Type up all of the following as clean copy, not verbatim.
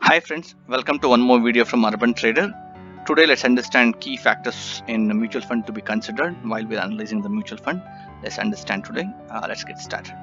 Hi friends, welcome to one more video from Urban Trader. Today let's understand key factors in a mutual fund to be considered while we're analyzing the mutual fund. Let's understand today. Let's get started.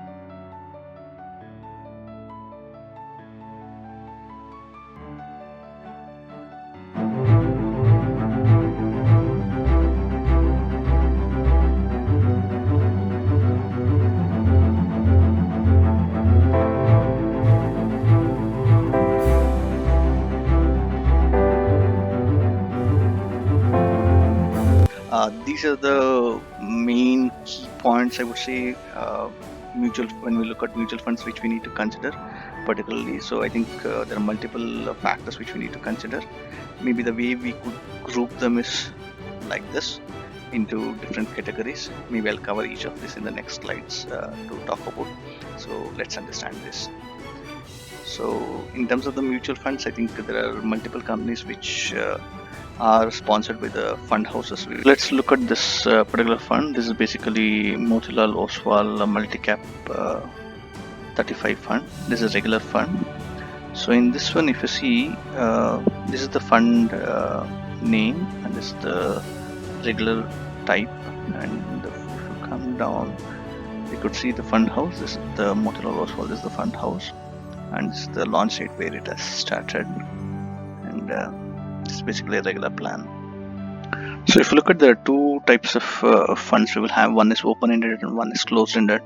These are the main key points I would say when we look at mutual funds which we need to consider particularly. So I think there are multiple factors which we need to consider. Maybe the way we could group them is like this into different categories. Maybe I'll cover each of this in the next slides to talk about. So let's understand this. So in terms of the mutual funds, I think there are multiple companies which are sponsored by the fund houses. Let's look at this particular fund. This is basically Motilal Oswal Multi-Cap 35 fund. This is a regular fund. So in this one, if you see, this is the fund name and this is the regular type, and if you come down, you could see the fund house. This is the Motilal Oswal. This is the fund house, and this is the launch date where it has started, and it's basically a regular plan. So if you look at the two types of funds we will have, one is open-ended and one is closed-ended.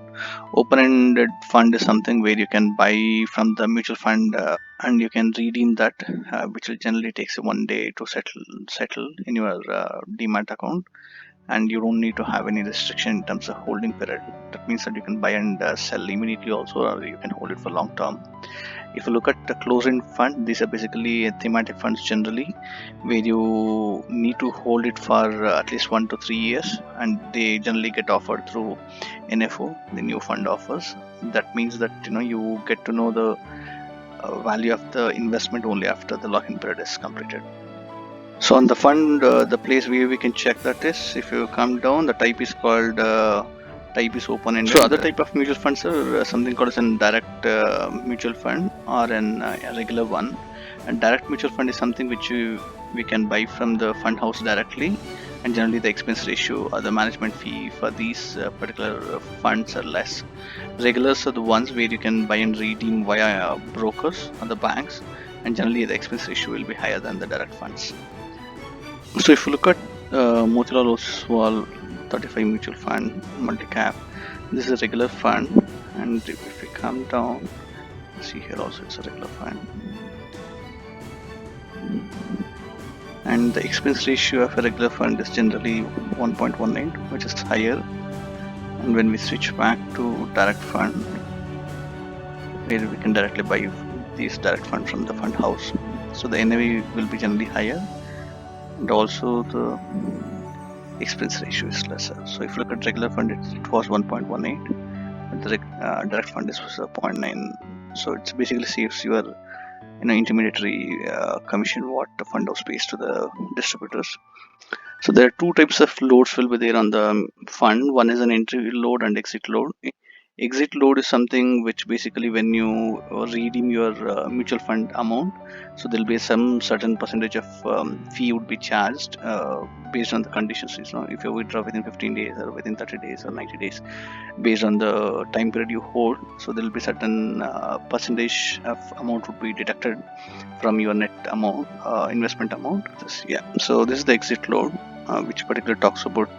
Open-ended fund is something where you can buy from the mutual fund and you can redeem that, which will generally takes you 1 day to settle in your demat account, and you don't need to have any restriction in terms of holding period. That means that you can buy and sell immediately also, or you can hold it for long term. If you look at the closed-end fund, these are basically thematic funds generally, where you need to hold it for at least 1 to 3 years, and they generally get offered through NFO, the new fund offers. That means that you get to know the value of the investment only after the lock-in period is completed. So on the fund, the place where we can check that is, if you come down, the type is called type is open-ended. So other type of mutual funds are something called as a direct mutual fund or a regular one. And direct mutual fund is something which we can buy from the fund house directly, and generally the expense ratio or the management fee for these particular funds are less. Regulars are the ones where you can buy and redeem via brokers or the banks, and generally the expense ratio will be higher than the direct funds. So if you look at Motilal Oswal 35 mutual fund multi-cap, this is a regular fund, and if we come down, see here also it's a regular fund, and the expense ratio of a regular fund is generally 1.18, which is higher. And when we switch back to direct fund, where we can directly buy these direct fund from the fund house, so the NAV will be generally higher, and also the expense ratio is lesser. So if you look at regular fund, it was 1.18, and the direct fund is 0.9. So it basically saves your intermediary commission what the fund house pays to the distributors. So there are two types of loads will be there on the fund. One is an entry load and exit load. Exit load is something which basically when you redeem your mutual fund amount, so there'll be some certain percentage of fee would be charged based on the conditions. If you withdraw within 15 days or within 30 days or 90 days, based on the time period you hold, so there'll be certain percentage of amount would be deducted from your net amount, investment amount. So this is the exit load, which particularly talks about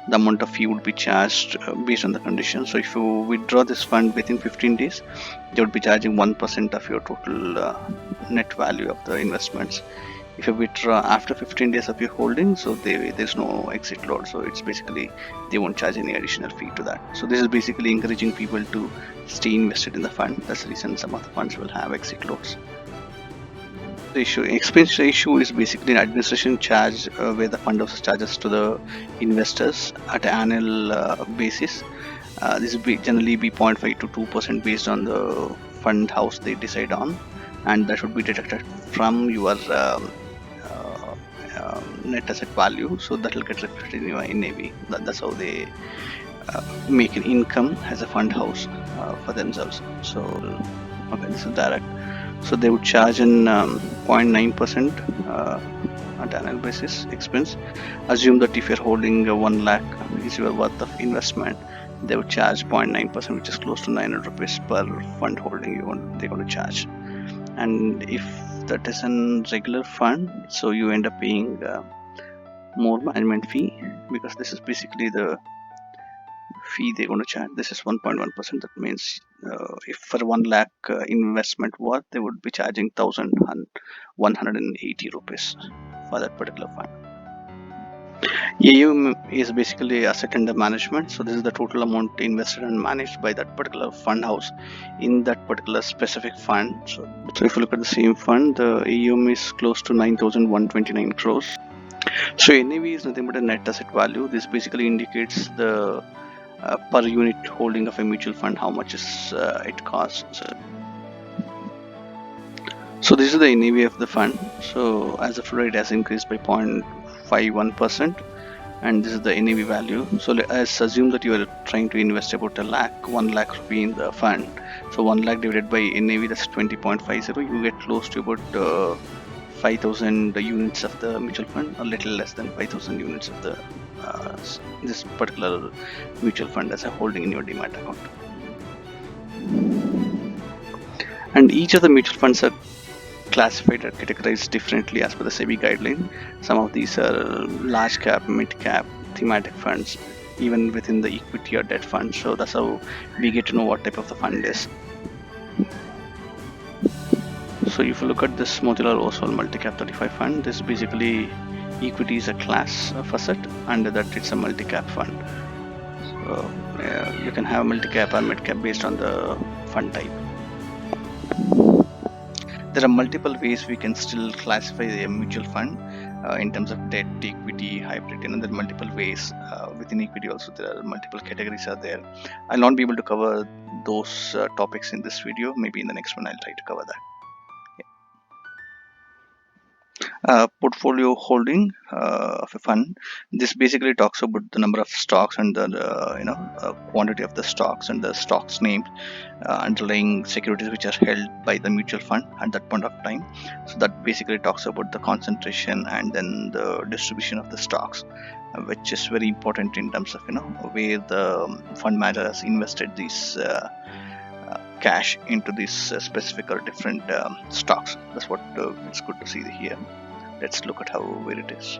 the amount of fee would be charged based on the conditions. So if you withdraw this fund within 15 days, they would be charging 1% of your total net value of the investments. If you withdraw after 15 days of your holding, so there's no exit load. So it's basically they won't charge any additional fee to that. So this is basically encouraging people to stay invested in the fund. That's the reason some of the funds will have exit loads. Expense ratio is basically an administration charge where the fund house charges to the investors at an annual basis. This will generally be 0.5 to 2% based on the fund house they decide on, and that should be deducted from your net asset value. So that will get reflected in your NAV. That's how they make an income as a fund house for themselves. So okay, this is direct. So they would charge an 0.9% at annual basis expense. Assume that if you're holding 1 lakh is your worth of investment, they would charge 0.9%, which is close to 900 rupees per fund holding they're going to charge. And if that is a regular fund, so you end up paying more management fee, because this is basically the fee they're going to charge. This is 1.1%. That means if for 1 lakh investment worth, they would be charging 1,180 rupees for that particular fund. AUM is basically asset under management. So this is the total amount invested and managed by that particular fund house in that particular specific fund. So if you look at the same fund, the AUM is close to 9,129 crores. So NAV is nothing but a net asset value. This basically indicates the per unit holding of a mutual fund, how much is it costs. So this is the NAV of the fund. So as of today, it has increased by 0.51%, and this is the NAV value. So let's assume that you are trying to invest about 1 lakh rupee in the fund. So 1 lakh divided by NAV, that's 20.50. You get close to about 5,000 units of the mutual fund, a little less than 5,000 units of the this particular mutual fund as a holding in your demat account. And each of the mutual funds are classified or categorized differently as per the SEBI guideline. Some of these are large cap, mid cap, thematic funds, even within the equity or debt fund. So that's how we get to know what type of the fund is. So if you look at this Motilal Oswal Multi-Cap 35 fund, this basically equity is a class of asset, and that it's a multi-cap fund. So you can have multi-cap or mid-cap based on the fund type. There are multiple ways we can still classify a mutual fund in terms of debt, equity, hybrid, and there are multiple ways. Within equity also there are multiple categories are there. I'll not be able to cover those topics in this video. Maybe in the next one I'll try to cover that. Portfolio holding of a fund. This basically talks about the number of stocks and the quantity of the stocks and the stocks named underlying securities which are held by the mutual fund at that point of time. So that basically talks about the concentration and then the distribution of the stocks, which is very important in terms of where the fund manager has invested these cash into these specific or different stocks. That's what it's good to see here. Let's look at where it is.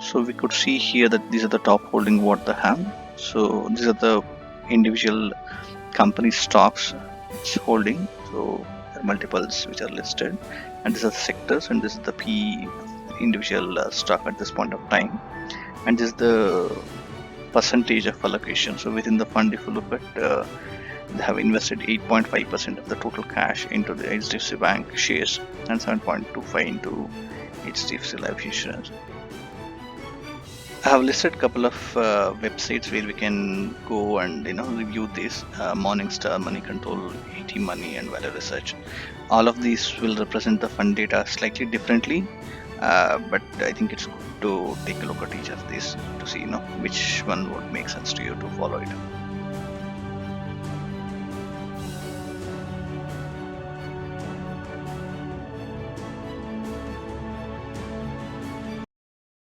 So we could see here that these are the top holding what they have. So these are the individual company stocks it's holding. So there are multiples which are listed, and these are the sectors, and this is the P individual stock at this point of time, and this is the percentage of allocation. So within the fund, if you look at they have invested 8.5% of the total cash into the HDFC Bank shares and 7.25 into HDFC Life Insurance. I have listed a couple of websites where we can go and review this. Morningstar, Money Control, ET Money, and Value Research. All of these will represent the fund data slightly differently, but I think it's good to take a look at each of these to see which one would make sense to you to follow it.